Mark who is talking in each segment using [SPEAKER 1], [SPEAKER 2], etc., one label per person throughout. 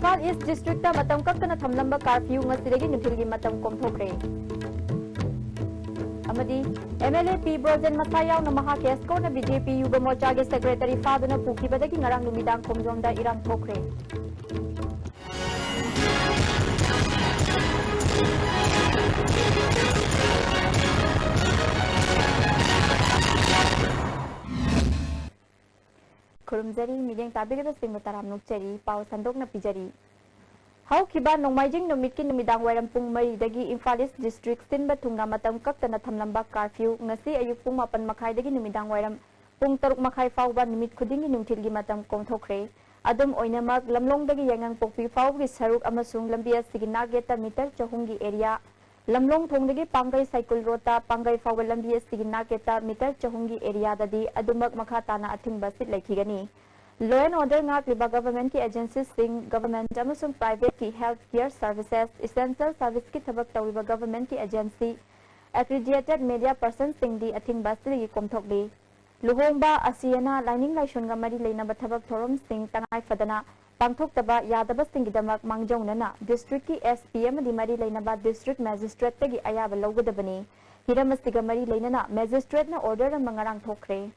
[SPEAKER 1] Imphal East District matam kaktana thamlamba curfew ngasidagi nuthilgi matam komthokre. Amadi MLA P Brojen Masayaw na maha kesko na BJP Yuba Mocha ge Secretary Faduna Pukibadagi ngarang lumidang komjomda irang thokre. Kurumjari migeng tabigaba singba taram nukchari pau sandok na pijari. Hau kiba nongmaijing numit ki numidang wairam pung mari dagi Imphal East District sinba thungna matam kaktana thamlamba curfew ngasi ayuk pung 8 makhai dagi numidang wairam pung 3 makhai fauba numit khudingi nungthilgi matam komthokre. Adum oinamak lamlong dagi yangang pokpi faugi saruk amasung lambia sigi nageta meter chahungi area lamlong thongdagi pangai cycle rota pangai fauba lambia sigi nageta meter chahungi area dadi adumak makha tana athingba sit laikhigani. Law and order ngak liba government ki agencies sing government amasung private ki health care services essential service ki thabak tawiba government ki agency accredited media persons sing di athingba sigi komthokli. Luhongba asiyana lining laishon ga mari leina bathabak thorom sing tangai fadana pangthok taba yadaba sing gidamak mangjongna district ki SPM di mari leina ba district magistrate tagi ayaba logodabani hiramasiga mari leina na magistrate na order ang mangarang thokre.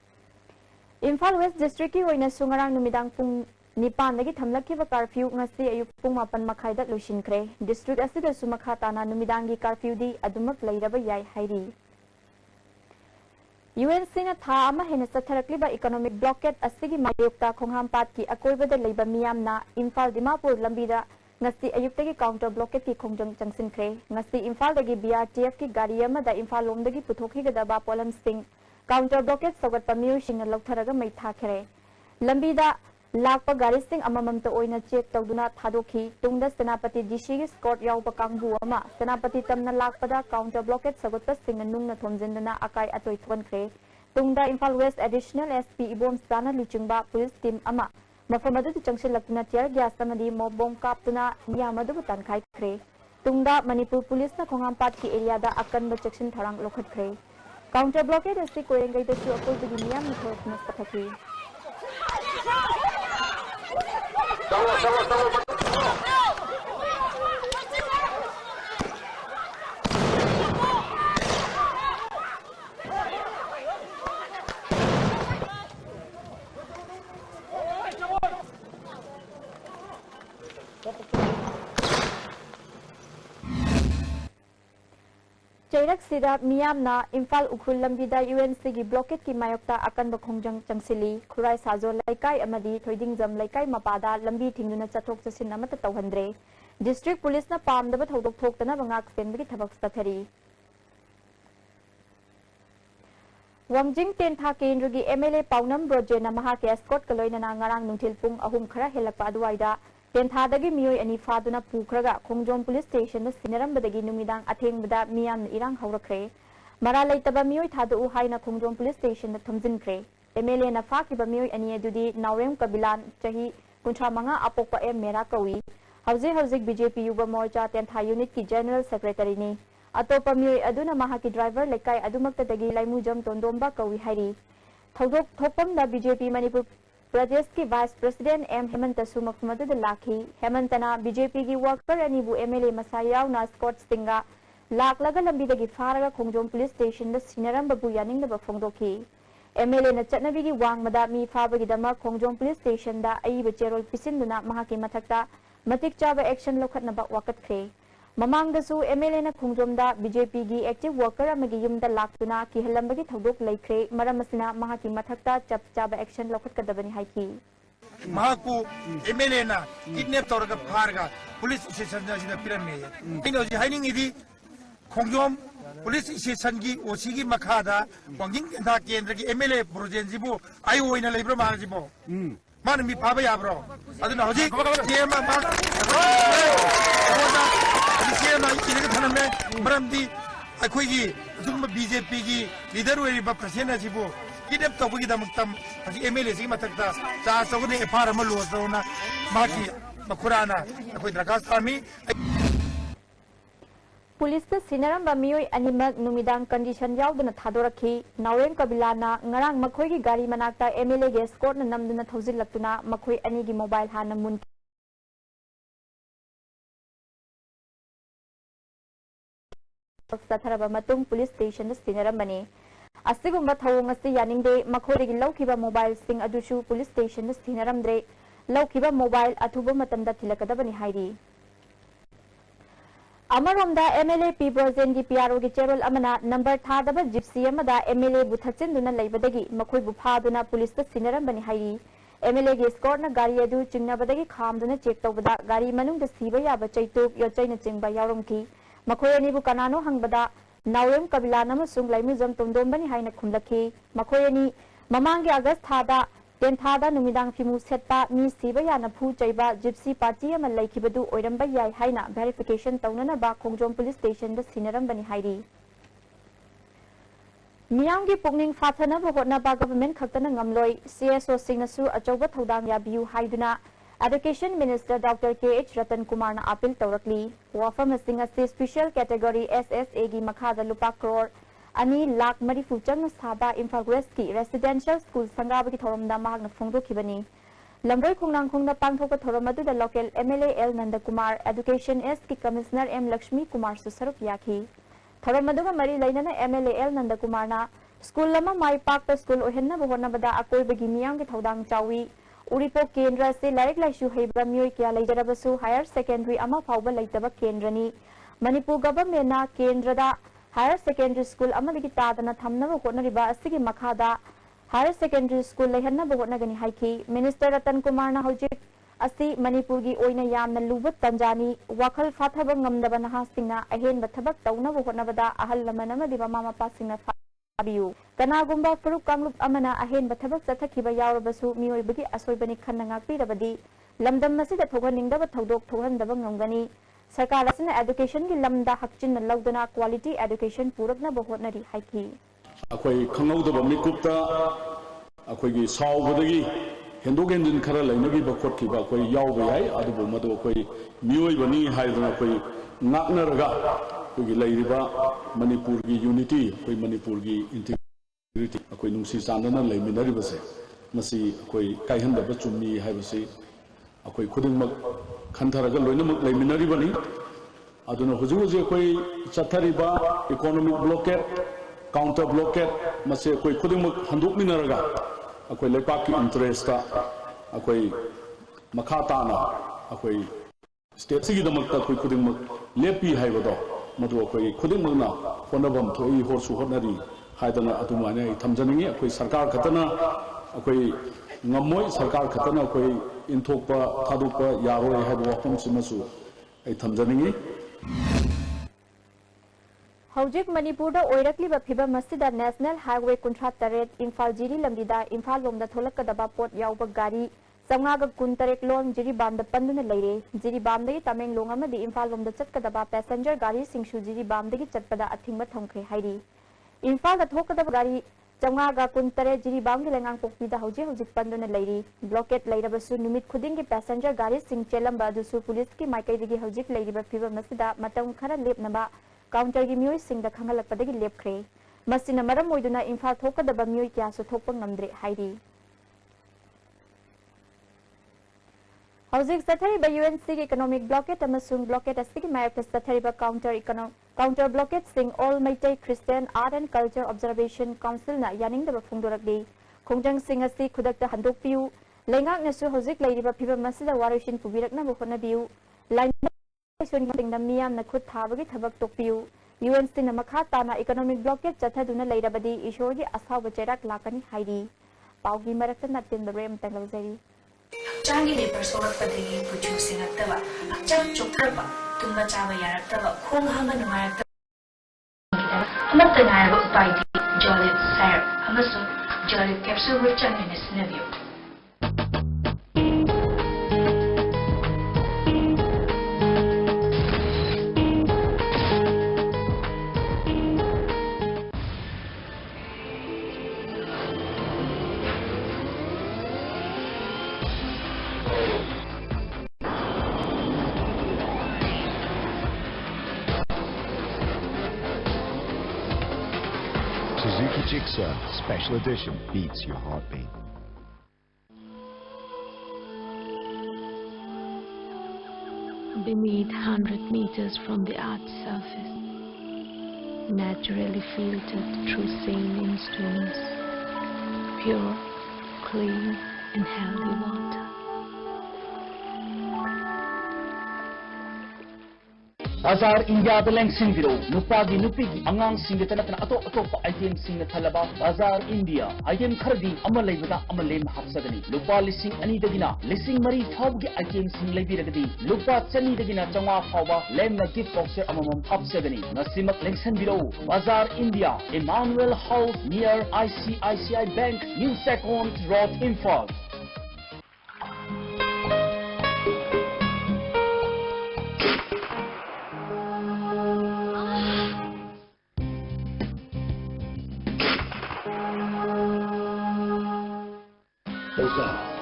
[SPEAKER 1] Imphal West district ki hoina sungarang numidang pung nipan dagi thamlakhiba curfew ngasi ayuk pung 8 makhai da lusinkre. District asida sumakha tana numidangi curfew di adumak leiraba yai hairi. UNC na tha ama hena satharakliba economic blockade asigi mayukta khonghampat ki akoibada leiba miyam na Imphal Dimapur lambida ngasi ayuktagi counter blockade ki khongjang changsinkre. Ngasi Imphal dagi BRTF ki gari amada Imphal lomdagi puthokhigadaba polam sing counter blockade sogat pamiu sing loktharaga mai thakhere. Lambida lakpa gari sing amamam to oina check tawduna thadokhi tungda senapati DC gi escort yawba kangbu ama senapati tamna lakpada counter blockade sogat pa sing nungna thomjendana akai atoi thonkhre. Tungda Imphal West additional SP ibom stana luchingba police team ama mafamadu changsil lakna tear gas tamadi mobom kaptuna yamadu tankhai khre. Tungda Manipur police na khonghampat ki area da akan ba section tharang lokhat khre. Counter blockade asti korengai da chu akol bigi miyam thosna sathaki. Chairak sida miyamna Imphal ukhul lambida UNC gi blockade ki mayokta akan bakhongjang changsili khurai sajo laikai amadi thoiding jam laikai mapada lambi thingduna chathok chasin amata tawhandre district police na pamdaba thodok thoktana bangak senbagi thabak sathari Wangjing Tentha Kendra gi MLA Paunam Brojena maha ke escort kaloina na ngarang nungthil pung ahum khara helakpa aduaida Tentha dagi miyoi ani faduna pukraga Khongjom police station na sinarambadagi numidang athengbada miyam irang haurakre mara leitaba miyoi thadu haina Khongjom police station na thamjinkhre MLA na fakiba miyoi ani adudi Naurem Kabilan chahi kuntra manga apokpa M Mera kawi hauzik BJP Yuba Morcha Tentha unit ki general secretary ni atopa miyoi aduna maha ki driver lekai adumakta dagi laimujam tondomba kawi hairi thodok thopam da BJP Manipur Pradesh ki Vice President M Hemanta Sumakmadu da lakhi Hemantana BJP ki worker anibu MLA Masayaw na Scott Stinga laklaga lambi dagi faraga Khongjom police station da sinaram babu yaning da bafongdoki MLA na chatnabi gi wangmada mi fabagi dama Khongjom police station da aiba cherol pisinduna mahaki mathakta matik chaba action lokhatna ba wakat khre Mamang dasu MLA na Khongjom da BJP gi active worker amagi yumda laktuna ki halambagi thodok laikre maramasina mahaki mathakta chap chaba action lokhat kadabani haiki
[SPEAKER 2] Mahaku MLA na kidnap tawraga pharga police station da sida pirame ino ji haining idi Khongjom police station gi OC gi makhada Wangjing Tentha Kendra gi MLA Brojen jibu ai oina leibra mar jibu man mi phaba yabro aduna hoji tema ma Maramdi akhoi zum BJP gi leader weri ba presena jibo kidap to gi damaktam asi MLA si matakta cha sogune FR ma lo zona maki makurana akhoi dragas army
[SPEAKER 1] Police na sinaramba miyoi animak numidang condition yauduna thadorakhi Naurem Kabilana ngarang makhoi gi gari manakta MLA ge escort na namduna thauzilaktuna makhoi ani gi mobile hana mun satharaba matung police station sinaramani asigumba thawong asi yaningde makhorigi lawkiba mobile sing adusu police station sinaramdre lawkiba mobile athuba matamda thilakadabani hairi Amaromda MLA P. Brozen gi PRO gi cherol amana number thadaba gypsy amada MLA bu thachinduna leibadagi makhoi bu phaduna police ta sinarambani hairi MLA gi score na gari adu chingnabadagi khamduna check tawbada gari manung da siba yaba chaituk yochaina chingba yaurumki makhoi ani bu kanano hangbada nawem kabila namasung laimizam tomdombani haina khumlaki makhoi ani mamangi August thada ten thada numidang fimu setpa mi siba yana phu chaiba gypsy party ama laikibadu oiramba yai haina verification taunana ba khongjom police station da sinarambani hairi Miyamgi pukning fathana bu hotna ba government khaktana ngamloi CSO singnasu achauba thodang yabiu haiduna Education Minister Dr. K.H. Ratan Kumar na appeal tawrakli wafam singa special category SSA gi makhada lupa crore Ani lakh marifu chang saba Imphal West ki residential school sangaba ki thoramda mahakna phongdokibani lamroi khungnang khungna pangthoka thoramadu da local MLA L Nandakumar Education S ki Commissioner M Lakshmi Kumar Susaruk yakhi thoramadu ga mari lainana MLA L Nandakumar na school lama mai pakta school ohenna bohona bada akoi bagi miyang ki thodang chawi Uripo Kendra se laik laishu heiba mioi kya leijarabasu higher secondary ama phawba leitaba kendrani Manipur government na kendra da Higher Secondary School amadagi tadana thamnaba hotnariba asigi makhada Higher Secondary School lehanna hotnagani haiki Minister Ratan Kumar na hojik asi Manipur gi oina yamna luba tanjani wakhal fathaba ngamdaba nahasingna ahen bathabak taunaba hotnabada ahal lamana madi mama mapa singna fabiu kanagumba faruk kanglup amana ahen bathabak sathakiba yawrabasu miyoibagi asoibani khanna ngakpirabadi lamdam masida thoganingdaba thodok thohandaba ngamgani Sarkar asina education ki lamda hakchin na lawdana quality education purakna bahotnari haiki
[SPEAKER 3] akhoi khangaudaba mikupta akhoi gi saubadagi hendok hendin khara lainagi bakot ki ba akhoi yawba yai adubu madu akhoi miyoi bani haidana akhoi ngaknaraga akhoi gi lairiba manipur gi unity akhoi manipur gi integrity akhoi nungsi chandana laiminari base masi akhoi kaihandaba chumni haibase akhoi khudingmak khantaraga loinamak laiminaribani aduna huji akhoi chathariba economic blockade counter blockade mase akhoi khudingmak handokminaraga akhoi lepak ki interest ta akhoi makha tana akhoi state sigi damakta akhoi khudingmak lepi haibado madu akhoi khudingmakna honabam thoi horsu honari haidana adumane thamjaningi akhoi sarkar khatana akhoi ngamoi sarkar khatana akhoi inthokpa thadukpa yaroi haiba wafam simasu ai thamjaningi
[SPEAKER 1] Hojik Manipur da oirakliba phibam masida National Highway Kuntra Taret Imphal Jiri lambida Imphal lomda tholakadaba pot yawba gari samngaga kuntarek lon Jiri bamda panduna leire Jiri bamdagi Tamenglong amadi Imphal lomda chatkadaba passenger gari singsu Jiri bamdagi chatpada athingba thongkhre hairi Imphal da thokadaba gari Jamgaga kuntare Jiri bamgi lengang pokpida hojik panduna leiri blockade leirabasu numit khudingi passenger gari sing chelamba adusu police ki maikaidagi hojik leiriba phibam masida matam khara lepnaba counter gi mioi sing da khangalakpadagi lepkhre masina maram moiduna Imphal thokadaba mioi kyasu thokpa ngamdre hairi Hojik sathariba UNC ki economic blockade amasung blockade asigi mayakta sathariba counter blockade sing all Maitai Christian Art and Culture Observation Council na yaning da phungdorakdi khongjang sing asi khudakta handokpiu lengak nasu hojik leiriba phibam masida warishin pubirakna bohona biu line ing da miyam na khud thabagi thabak tokpiu UNC na makha tana economic blockade chathaduna leirabadi ishorgi asawba cherak lakani hairi paugi marakta natin da rem tanglawjari
[SPEAKER 4] Changi leper sorak padagi puju singaktaba akchang choktarba tumba chaba yaraktaba khong hama nungayaktaba amatta ngaraba upaidi jolly syrup amaso jolly capsule with changi nesnabiyo
[SPEAKER 5] Suzuki Gixxer Special Edition beats your heartbeat.
[SPEAKER 6] Beneath 100 meters from the Earth's surface, naturally filtered through saline streams, pure, clean, and healthy water.
[SPEAKER 7] Bazaar India the Langsing Viro, Nupagi Nupigi, Angang Singatan Ato item sing the Talaba, Bazaar India, item Kardi, Amalevada, Amalem Hapsagani, Lupa Lissing Anidagina, Lissing Marie Taugi item sing Labiragadi, Lupa Chani Dagina Chama Pava, Lemna gift boxer Amamam Hapsagani, Nasimak Langsing Viro, Bazaar India, Emmanuel House near ICICI Bank, New Second Road Info.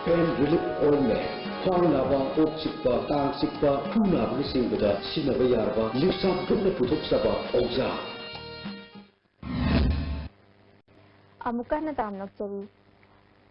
[SPEAKER 8] Pain relief ointment, Hongnaba, Oksikpa, Tangsikpa, Punaba, Singada, Sinavayarba, Lipsa, Puna Putuksaba, Oza.
[SPEAKER 1] Amuka na tamnak chari.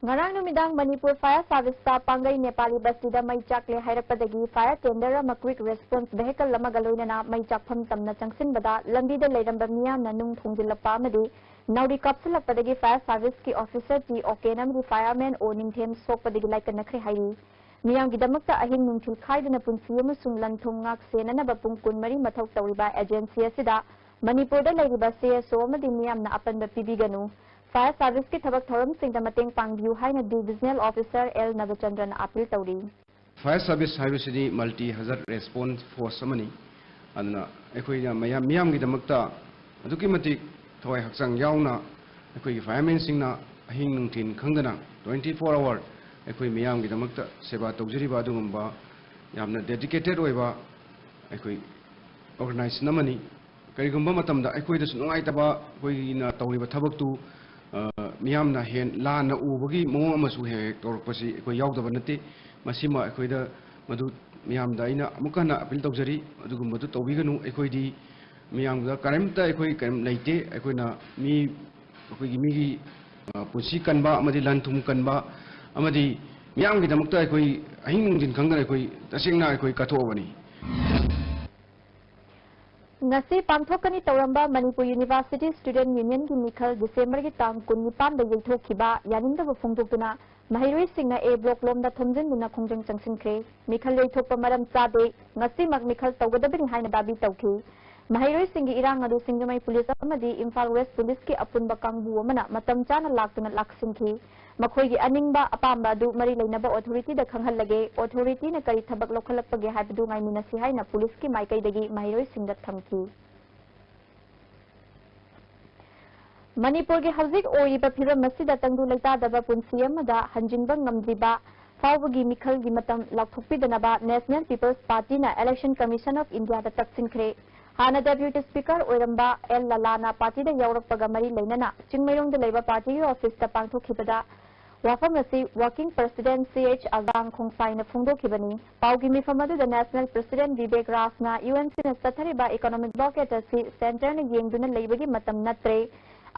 [SPEAKER 1] Ngarang numidang Manipur Fire Service ta Pangai Nepali Basida Mai Chakle Hairapadagi Fire Tender ma Quick Response Vehicle Lamagaloina na Mai Chakpham Tamna Changsin Bada Lambi da Leiramba Miyam na Nung Thongjilapa Amadi Nauri Kapsulakpadagi Fire Service ki Officer T OK namri Fireman O Ningthem Sokpadagi Laikanakri Hairi Miyam Gidamakta Ahing Nungthil Khaidana Punsi amasung Lanthong Ngak Senanaba Pung Kunmari Mathau Tawriba Agency asida Manipur da Leiriba CSO amadi Miyam na Apanba Pibiganu Fire Service ki thabak thoram singda mateng pangbiu haina Divisional Officer L Navachandran appeal tawri.
[SPEAKER 9] Fire Service haibisidi multi hazard response force amani aduna ekhoina miyam gi damakta aduki matik thoi haksang yauna ekhoi firemen singna ahing nungtin khangdana 24 hour ekhoi miyam gi damakta seba tawjari ba dungamba yamna dedicated oiba ekhoi organize namani karigumba matamda ekhoi da sungai taba koi na tawriba thabaktu Miyamna hen la na ubagi mong amasu he torpasi ko yaudaba nate masima ekoida madu miyamda ina amukana appeal tawjari adugumadu tawbiganu ekoidi miyamda karamta ekoi karam leite ekoina mi ekoigi migi pusi kanba amadi lanthum kanba amadi miyamgi damakta ekoi ahing din khangdana ekoi tasengna ekoi kathobani
[SPEAKER 1] Ngasi pangthokani tawramba Manipur University Student Union ki mikhal December ki tang 19 da yelthokhiba yaningdaba phongdoktuna mahiroi singna A block lomda thomjinduna khongjang changsinkhre mikhal yelthokpa maram chade ngasi mak mikhal tawgadabini haina dabi tawki mahiroi singi irang adu singamai police amadi Imphal West police ki apunba kangbu amana matam chana laktuna laksinki makhoi aningba apamba du mari leinaba authority da khanghalage authority na kari thabak lokhalakpage haibdu ngai minasi haina police ki maikai dagi mahiroi singda thamki Manipur ki hauzik oiba phiram masida tangdu leita daba punsi amada hanjinba ngamdriba fawgi mikhal gi matam lakthokpidanaba National People's Party na Election Commission of India da taksinkhre Hana Deputy Speaker Oiramba L Lalana Party da yaurakpaga mari leinana Chingmairong da leiba party office da pangthokhibada Wafam asi Working President CH Azang Khongsai na phongdokhibani Paugi mifamadu da National President Vivek Rasna UNC na sathariba economic blockade asi center na yengduna leibagi matam natre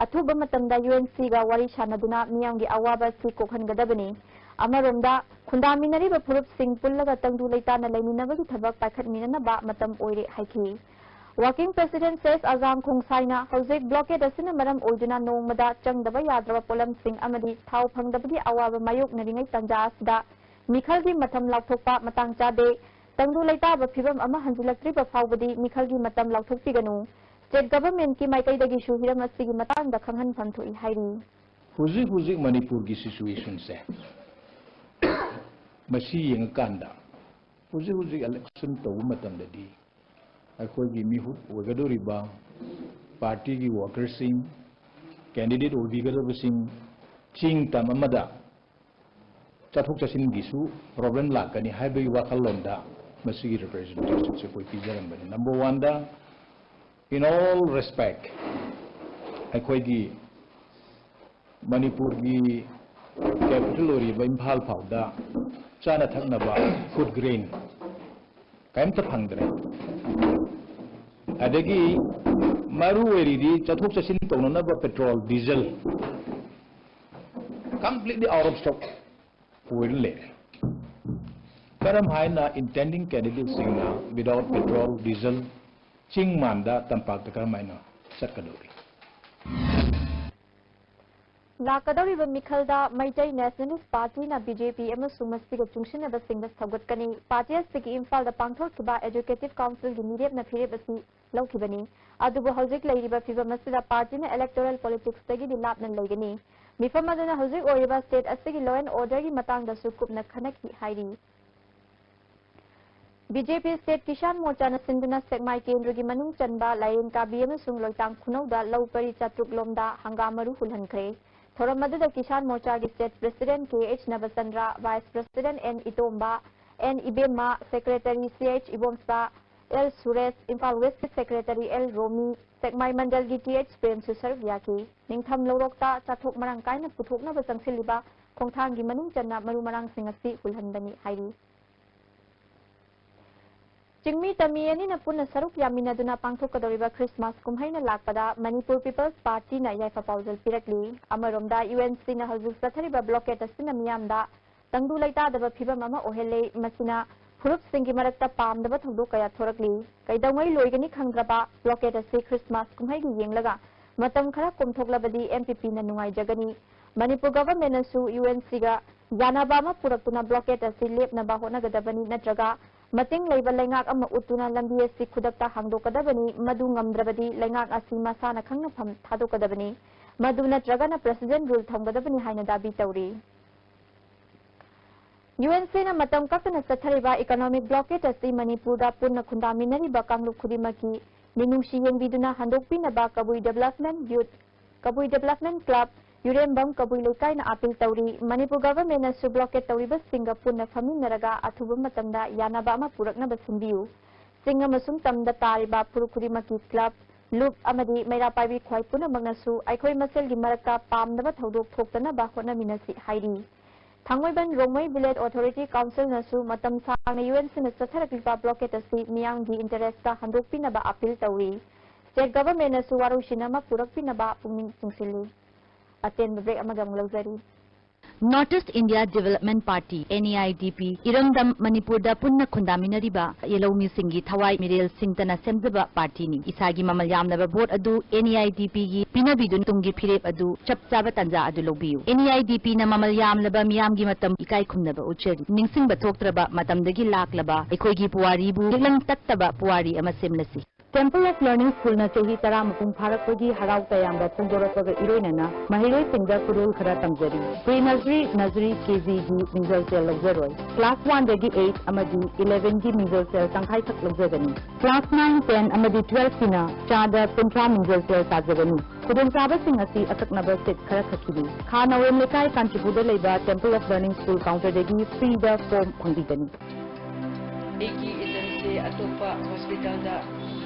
[SPEAKER 1] athuba matamda UNC ga wari sanaduna miyamgi awaba si kokhangadabani amaromda khundaminariba phurup sing pullaga tangdu leitana leiminabagi thabak paikhatminanaba matam oire haiki Working President says Azam Khongsaina Hauzik blockade asina maram oiduna nongmada changdaba yadraba polam sing amadi thau phangdabagi awaba mayok naringai tanja asda mikhalgi matam laukthokpa matang chade tangdu leita ba phibam ama hanjilakri ba phawbadi mikhalgi matam lauthokpiganu State government ki maikai dagi shu hiram asigi matang da khanghan phamthoi hairi
[SPEAKER 8] Huzik Manipur ki situation se masi yengkanda huzik election tawu matamdadi akhoi mihut ogadoriba party ki workers sing candidate obigadaba sing ching tamamada chathok chasin gisu problem lakani haibai wakhalonda masigi representation se koi pijarambani number 1 da in all respect akhoi gi Manipur ki capital oriba Imphal phawda chana thaknaba food grain kaimta phangdre adagi maru eridi chathok chasin tonanaba petrol diesel completely out of stock oile karam haina intending candidates singna without petrol diesel ching manda tampak ta karam haina ꯆꯠꯀꯗꯧꯔꯤ
[SPEAKER 1] ꯂꯥꯛꯀꯗꯧꯔꯤꯕ ꯃꯤꯈꯜꯗ Meitei nationalist ꯄꯥꯔꯇꯤꯅ ꯕꯤꯖꯦꯄꯤ ꯑꯃꯁꯨꯡ ꯃꯁꯤꯒ ꯆꯨꯡꯁꯤꯟꯅꯕꯁꯤꯡꯗ ꯁꯧꯒꯠꯀꯅꯤ party ꯑꯁꯤꯒꯤ ꯏꯝꯐꯥꯜꯗ ꯄꯥꯡꯊꯣꯛꯈꯤꯕ educative ꯀꯥꯎꯟꯁꯤꯜꯒꯤ ꯃꯤꯔꯦꯞꯅ ꯐꯤꯔꯦꯞ ꯑꯁꯤ ꯂꯧꯈꯤꯕꯅꯤ ꯑꯗꯨꯕꯨ ꯍꯧꯖꯤꯛ ꯂꯩꯔꯤꯕ ꯐꯤꯚꯝ ꯑꯁꯤꯗ ꯄꯥꯔꯇꯤꯅ ꯏꯂꯦꯛꯇꯣꯔꯦꯜ ꯄꯣꯂꯤꯇꯤꯛꯁꯇꯒꯤꯗꯤ ꯂꯥꯞꯅ ꯂꯩꯒꯅꯤ ꯃꯤꯐꯝ ꯑꯗꯨꯅ ꯍꯧꯖꯤꯛ ꯑꯣꯏꯔꯤꯕ ꯁ꯭ꯇꯦꯠ ꯑꯁꯤꯒꯤ ꯂꯣ ꯑꯦꯟ ꯑꯣꯔꯗꯔꯒꯤ ꯃꯇꯥꯡꯗꯁꯨ ꯀꯨꯞꯅ ꯈꯟꯅꯈꯤ ꯍꯥꯏꯔꯤ बीजेपी स्टेट किसान मोर्चा सिंधुना सेक्माई केंद्र की मनुंग चंबा लायन काबी अमसुंग लोइतांग खुनौदा लौ परि चातुक लोमदा हंगामरु हुलहनख्रे थोरम मदुदा किसान मोर्चा की state president K H Navachandra vice president N Itomba N Ibema secretary C H Ibomsa L Suresh Imphal west secretary L Romi Sekmai Mandal की टी एच प्रेम सुसर याकी निंगथम लौरोक्ता चाथोक मरंग कायना पुथोकनब चंगसिलिबा खोंथांग की मनुंग चन्ना मरु मरंग सिंगसी हुलहनबनी हाइरी चिंगमी तमियनी न पुनः सरुक यामिनदुना पांथोकदौरिबा क्रिसमस कुमहैना लाकपदा मणिपुर पीपल्स पार्टी न याइफा पाउजल पिरकली अमरोमदा यूएनसी न हजूक चथरिबा ब्लॉकेट असिना मियामदा तंगदु लैतादबा फिबम अमा ओहेले मसिना फुरुप सिंगी मरक्ता पामदबा थौदो कया थोरकली कैदौंगै लोइगनी खंग्रबा ब्लॉकेट असि क्रिसमस कुमहैगी येंगलगा मतम खरा कुमथोकलबदी एमपीपी न नुंगाई जगनी मणिपुर गवर्नमेंट नसु यूएनसी गा यानाबा अमा पुरक्तुना ब्लॉकेट असि लेपनबा होनगदबनी नत्रगा मतिंग लेबा लेंगाक अमा उतुना लंबी असि खुदक्ता हांगदोकदबनी मदु ngamdrabadi लेंगाक असि मसाना खंगनफम थादोकदबनी मदु नत्रगना प्रेसिडेंट रूल थमगदबनी हाइना दाबी तौरी यूएनसी न मतम कक्कना चथरिबा इकोनॉमिक ब्लॉकेट असि मणिपुरदा पुन्ना खुंदामिनरिबा कांगलुप खुदिमकी निनुंगसी येंबिदुना हंदोकपिनबा कबुई डेवलपमेंट क्लब यूरेंबम कबुई लेकाइना अपील तौरी मणिपुर गवर्नमेंट नसु ब्लॉकेट तौरिबा सिंगा पुन्ना फमिनरगा अथुबा मतमदा यानाबा अमा पुरकनबा सिंबियु सिंग अमसुंग तमदा तारिबा पुरुखुदिमकी क्लब लुप अमदी मैरापाइबी ख्वाइ पुनमगनसु अखोइ मसेलगी मरक्ता पामदबा थौदोक थोक्तनबा होनमिनसि हाइरी थांगोइबन रोंगमै विलेज अथॉरिटी काउंसिल नसु मतम सांगना यूएनसी न चथरकलिबा ब्लॉकेट असि मियांगी इंटरेस्टा हंदोकपिनबा अपील तौरी स्टेट गवर्नमेंट नसु वारोसिनमा पुरकपिनबा पुमिंग चिंगसिली अतेन ब्रेक अमगम लौजरी
[SPEAKER 10] north east India development party NEIDP इरंगदम मणिपुर दा पुन्ना खुंदामिनरिबा येलौमी सिंगी थवाई मिरेल सिंगतना सेमजबा पार्टीनी इसागी ममल यामनबा वोट अदु NEIDP गी पिनबिदुन तुंगी फिरेप अदु चपचाबा तंजा अदु लौबियु NEIDP ना ममल यामलबा मियामगी मतम इकाई खुमनबा उचरी निंगसिंगबा थोक्त्रबा मतमदगी लाकलबा एखोइगी पुवारीबु हिलंग तत्तबा पुवारी अमा सेमलसी टेम्पल ऑफ लर्निंग स्कूल न चही तरा मपुंग फारकपगी हराव तयामबा फोंदोरकबा इरोइनना महिलोइ सिंगदा कुरुल खरा तमजरी प्री नर्सरी केजी गी मिजल सेल लौजरोय क्लास 1 दगी 8 अमदी 11 गी मिजल सेल तंखाइ तक लौजगनी क्लास 9 10 अमदी 12 किना चादा कुंथ्रा मिजल सेल ताजगनी खुदों चाबसिंग असि अककनबा सेट खरा खकिबी खा नवेम लेकाई कांचीपुर लेबा temple of learning school counter दगी फ्री द फॉर्म फंगीगनी
[SPEAKER 11] एगी एजेंसी अतोपा हॉस्पिटल दा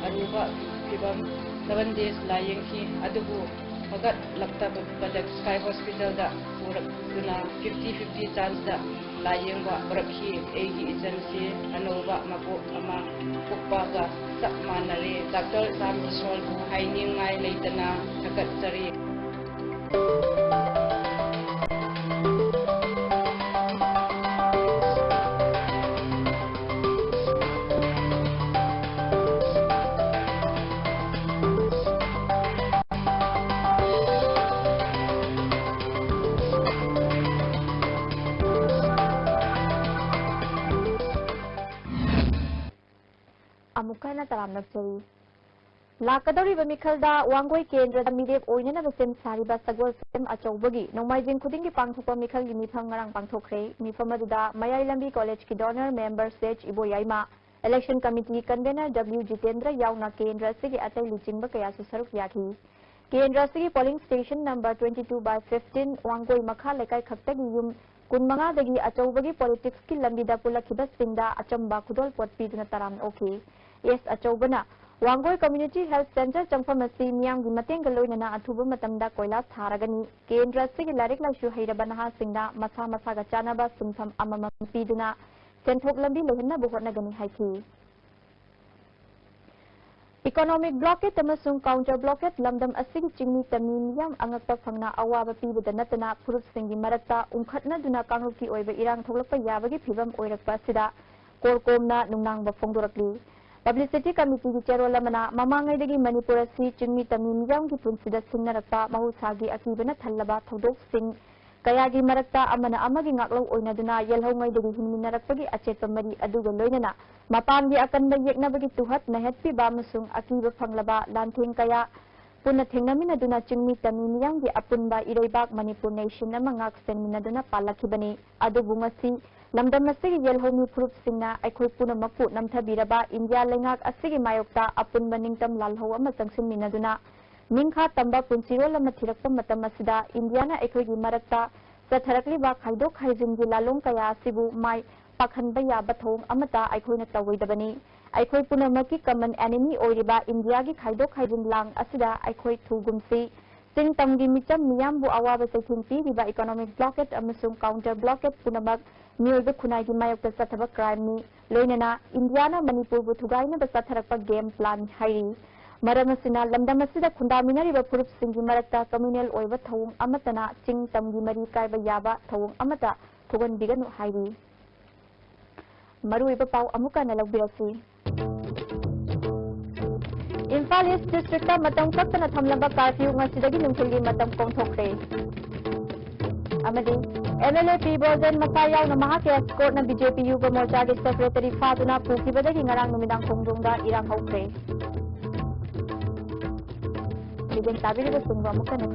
[SPEAKER 11] अरुबा फिबम 7 days लायंगी अदुबु मगत लक्तब बदक स्काई हॉस्पिटल दा पुरकना 50-50 चांस दा लायंगवा पुरकही एगी एजेंसी अनोबा मको अमा पुक्पागा सब मानरे डॉक्टर साम किशोर बु हाइनिंगाई लेतना थकचरी
[SPEAKER 1] अमुकना तराम नक्चरी लाकदौरी मिखलदा वांगोई केंद्र मिरेप ओइनना बसेम सारिबा सगोल सेम अचौबगी नोंमाइजिंग खुदिंगी पांगथोकपा मिखलगी मिफम ngarang पांगथोखरे मिफम अदुदा मयाई लंबी कॉलेज की डोनर मेंबर सेज Iboyaima election committee convener W Jitendra याउना केंद्र से अतै लुचिंग कयासु सरुक याखी केंद्र से पोलिंग स्टेशन नंबर 22/15 वांगोई मखा लेकाई खक्तगी युम 15 दगी अचौबगी पॉलिटिक्स की लंबीदा पुलखिबा सिंगदा अचंबा खुदोल पोटपीदुना तराम ओके एस अचौबना वांगोई कम्युनिटी हेल्थ सेंटर चंफम असि मियांगी मतेंग लोइनना अथुबा मतमदा कोइलास थारगनी केंद्र से लारिक लाइसु हैरबा नहा सिंगदा मसा मसागा चानबा सिंफम अममम पीदुना सेंथोक लंबी लेहन्ना बुहोटनगनी हाइथी इकोनॉमिक ब्लॉकेट अमसुंग काउंटर ब्लॉकेट लमदम असिगी चिंगनी तमी मियाम अंगक्ता फंगना अवाबा पीबदा नतना फुरुप सिंगी मरक्ता उंखटनदुना कांगरुकी ओइबा इरांग थोलकपा याबगी फिबम ओइरकपा सिदा कोरकोमना नुंगनांगबा फोंदोरकली Publicity Committee ki Chairol amana mamangaidagi Manipur asi chingmi tami miyam ki punsida singnarakpa mahusagi akibana thallaba thodok sing kayagi marakta amana amagi ngaklo oinaduna yelhongaidagi hinminarakpagi achetpa mari aduga loinana mapangi akanba yeknabagi tuhat nahetpi ba masung akiba phanglaba lantheng kaya punna thengnamina chingmi tami miyamgi apunba ireibak Manipur nation ama ngak senminaduna palakhibani adubu ngasi lamdam asigi yelhomi furup singna aikhoi puna makpu namthabiraba India lengak asigi mayokta apunba ningtam lalho ama sangsinminaduna mingkha tamba punsirol ama thirakpa matam asida Indiana aikhoigi marakta satharakliba khaidok khaijingi lalong kaya asibu mai pakhanba yaba thong amata aikhoina tawoidabani aikhoi punamaki common enemy oiriba India gi khaidok khaijin lang asida aikhoi thugumsi sing tamgi micham miyambu awaba sekin piriba economic blockade amasung counter blockade punamak miyoiba khunai mayokta sathaba crime ni loinana Indiana Manipur bu thugaina ba satharakpa game plan hairi maramasina lamdam asida khundaminariba purup singi marakta communal oiba thawung amatana ching tamgi mari kaiba yaba thawung amata thugan biganu hairi maruiba pau amuka nalagbirasi Imphal East District ta matam kaktana thamlamba curfew ngasidagi nungthilgi matam kongthokre amadi MLA P Bozen Masaya na mahaki escort na BJP Yuba Morcha gi secretary Fatuna Pukibadagi ngarang numidang kongrongda irang haukre Bigyan tabi ni sungwa muka na